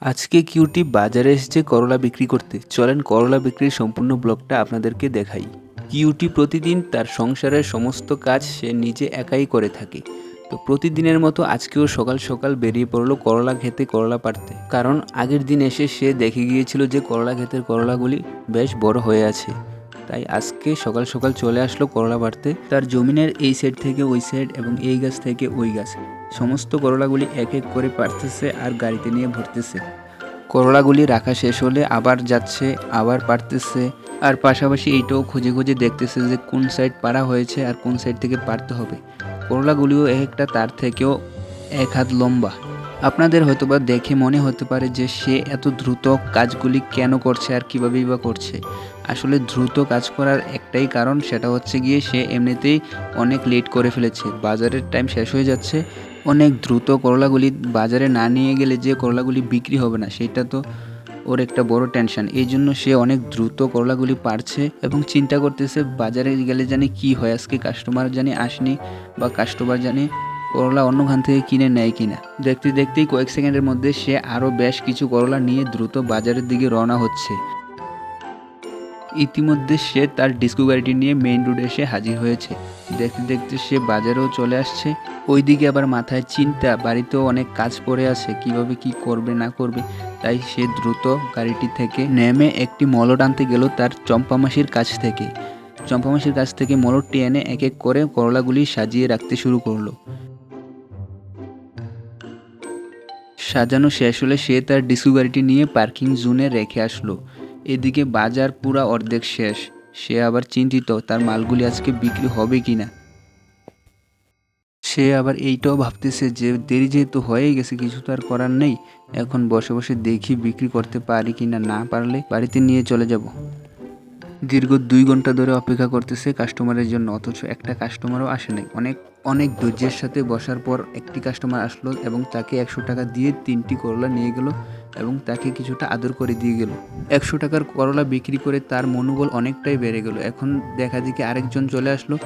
আজকে কিউটি বাজারে এসেছে করলা বিক্রি করতে। চলেন করলা বিক্রির সম্পূর্ণ ব্লগটা আপনাদেরকে দেখাই। কিউটি প্রতিদিন তার সংসারের সমস্ত কাজ সে নিজে একাই করে থাকে। তো প্রতিদিনের মতো আজকেও সকাল সকাল বেরিয়ে পড়লো করলা খেতে, করলা পাড়তে। কারণ আগের দিন এসে সে দেখে গিয়েছিল যে করলা ক্ষেতের করলাগুলি বেশ বড় হয়ে আছে। তাই আজকে সকাল সকাল চলে আসলো করলা পাড়তে। তার জমিনের এই সাইড থেকে ওই সাইড এবং এই গাছ থেকে ওই গাছ সমস্ত করলাগুলি এক এক করে পাড়তেছে আর গাড়িতে নিয়ে ভরতেছে। করলাগুলি রাখা শেষ হলে আবার যাচ্ছে, আবার পাড়তেছে। আর পাশাপাশি এইটাও খুঁজে খুঁজে দেখতেছে যে কোন সাইড পাড়া হয়েছে আর কোন সাইড থেকে পাড়তে হবে। করলাগুলিও এক একটা তার থেকেও এক হাত লম্বা। আপনাদের হয়তোবা দেখে মনে হতে পারে যে সে এত দ্রুত কাজগুলি কেন করছে আর কীভাবেই বা করছে। আসলে দ্রুত কাজ করার একটাই কারণ, সেটা হচ্ছে গিয়ে সে এমনিতেই অনেক লেট করে ফেলেছে, বাজারের টাইম শেষ হয়ে যাচ্ছে। অনেক দ্রুত করলাগুলি বাজারে না নিয়ে গেলে যে করলাগুলি বিক্রি হবে না, সেটা তো ওর একটা বড় টেনশন। এই জন্য সে অনেক দ্রুত করলাগুলি পারছে এবং চিন্তা করতেছে বাজারে গেলে জানি কি হয়, আজকে কাস্টমার জানি আসেনি বা কাস্টমার জানি করলা অন্য খান থেকে কিনে নেয় কিনা। দেখতে দেখতেই কয়েক সেকেন্ডের মধ্যে সে আরও বেশ কিছু করলা নিয়ে দ্রুত বাজারের দিকে রওনা হচ্ছে। ইতিমধ্যে সে তার ডিস্কো গাড়িটি নিয়ে মেইন রোডে এসে হাজির হয়েছে। দেখতে দেখতে সে বাজারেও চলে আসছে। ওইদিকে আবার মাথায় চিন্তা, বাড়িতেও অনেক কাজ পড়ে আছে, কিভাবে কি করবে না করবে। তাই সে দ্রুত গাড়িটি থেকে নেমে একটি মলট আনতে গেল তার চম্পামাসির কাছ থেকে। চম্পামাসির কাছ থেকে মলটটি এনে এক এক করে করলাগুলি সাজিয়ে রাখতে শুরু করলো। সাজানো শেষ হলে সে তার ডিস্কো গাড়িটি নিয়ে পার্কিং জোনে রেখে আসলো। এদিকে বাজার পুরা অর্ধেক শেষ। সে আবার চিন্তিত তার মালগুলি আজকে বিক্রি হবে কিনা। সে আবার এইটাও ভাবতেছে যে দেরি যেহেতু হয়ে গেছে, কিছু তো আর করার নেই, এখন বসে বসে দেখি বিক্রি করতে পারি কিনা, না পারলে বাড়িতে নিয়ে চলে যাব। দীর্ঘ 2 ঘন্টা ধরে অপেক্ষা করতেছে কাস্টমারের জন্য, অথচ একটা কাস্টমারও আসে নাই। অনেক অনেক ধৈর্যের সাথে বসার পর একটি কাস্টমার আসলো এবং তাকে 100 টাকা দিয়ে 3টি করলা নিয়ে গেল এবং তাকে কিছুটা আদর করে দিয়ে গেল। 100 টাকার করলা বিক্রি করে তার মনোবল অনেকটাই বেড়ে গেল। এখন দেখা দেখি আরেকজন চলে আসলো,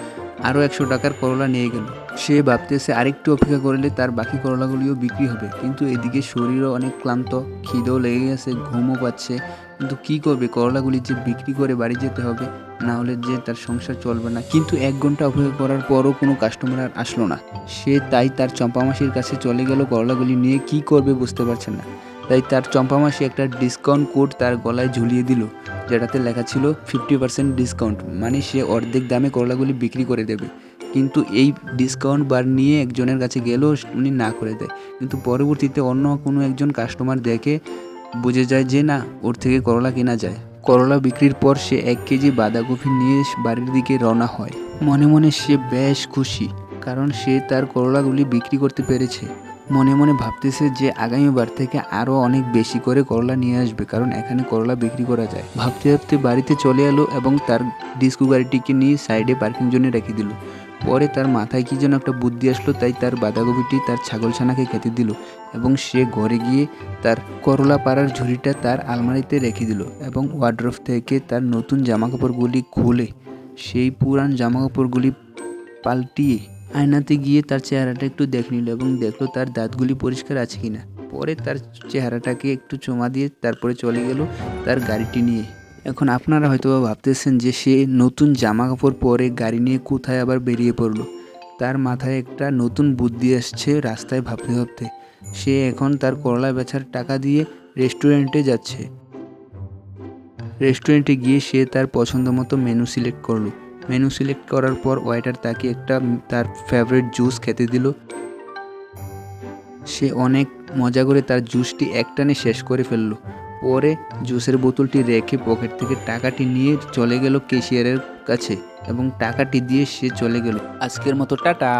আরও 100 টাকার করলা নিয়ে গেল। সে ভাবতেছে আরেকটু অপেক্ষা করলে তার বাকি করলাগুলিও বিক্রি হবে, কিন্তু এদিকে শরীরও অনেক ক্লান্ত, খিদেও লেগে গেছে, ঘুমও পাচ্ছে। কিন্তু কী করবে, করলাগুলি যে বিক্রি করে বাড়ি যেতে হবে, না হলে যে তার সংসার চলবে না। কিন্তু 1 ঘন্টা অপেক্ষা করার পরও কোনো কাস্টমার আর আসলো না। সে তাই তার চম্পামাসির কাছে চলে গেল করলাগুলি নিয়ে। কী করবে বুঝতে পারছে না। তাই তার চম্পামাসি একটা ডিসকাউন্ট কোড তার গলায় ঝুলিয়ে দিল, যেটাতে লেখা ছিল 50% ডিসকাউন্ট, মানে সে অর্ধেক দামে করলাগুলি বিক্রি করে দেবে। কিন্তু এই ডিসকাউন্ট বার নিয়ে একজনের কাছে গেলেও উনি না করে দেয়। কিন্তু পরবর্তীতে অন্য কোনো একজন কাস্টমার দেখে বুঝে যায় যে না, ওর থেকে করলা কেনা যায়। করলা বিক্রির পর সে 1 কেজি বাঁধাকপি নিয়ে বাড়ির দিকে রওনা হয়। মনে মনে সে বেশ খুশি, কারণ সে তার করলাগুলি বিক্রি করতে পেরেছে। মনে মনে ভাবতেছে যে আগামীবার থেকে আরও অনেক বেশি করে করলা নিয়ে আসবে, কারণ এখানে করলা বিক্রি করা যায়। ভাবতে ভাবতে বাড়িতে চলে এলো এবং তার ডিস্কো গাড়িটিকে নিয়ে সাইডে পার্কিং জোনে রেখে দিল। পরে তার মাথায় কি যেন একটা বুদ্ধি আসলো, তাই তার বাঁধাকপিটি তার ছাগলছানাকে খেতে দিল এবং সে ঘরে গিয়ে তার করলা পাড়ার ঝুড়িটা তার আলমারিতে রেখে দিল এবং ওয়ার্ড্রোব থেকে তার নতুন জামাকাপড়গুলি খুলে সেই পুরান জামাকাপড়গুলি পাল্টিয়ে আয়নাতে গিয়ে তার চেহারাটা একটু দেখে নিল এবং দেখলো তার দাঁতগুলি পরিষ্কার আছে কিনা। পরে তার চেহারাটাকে একটু চুমা দিয়ে তারপরে চলে গেল তার গাড়িটি নিয়ে। এখন আপনারা হয়তো ভাবতেছেন যে সে নতুন জামা কাপড় পরে গাড়ি নিয়ে কোথায় আবার বেরিয়ে পড়লো। তার মাথায় একটা নতুন বুদ্ধি আসছে রাস্তায় ভাবতে ভাবতে। সে এখন তার করলা বেচার টাকা দিয়ে রেস্টুরেন্টে যাচ্ছে। রেস্টুরেন্টে গিয়ে সে তার পছন্দ মতো মেনু সিলেক্ট করলো। মেনু সিলেক্ট করার পর ওয়েটার তাকে একটা তার ফেভারিট জুস খেতে দিল। সে অনেক মজা করে তার জুসটি একটানে শেষ করে ফেললো। পরে জুসের বোতলটি রেখে পকেট থেকে টাকাটি নিয়ে চলে গেল ক্যাশিয়ারের কাছে এবং টাকাটি দিয়ে সে চলে গেল। আজকের মতো টাটা।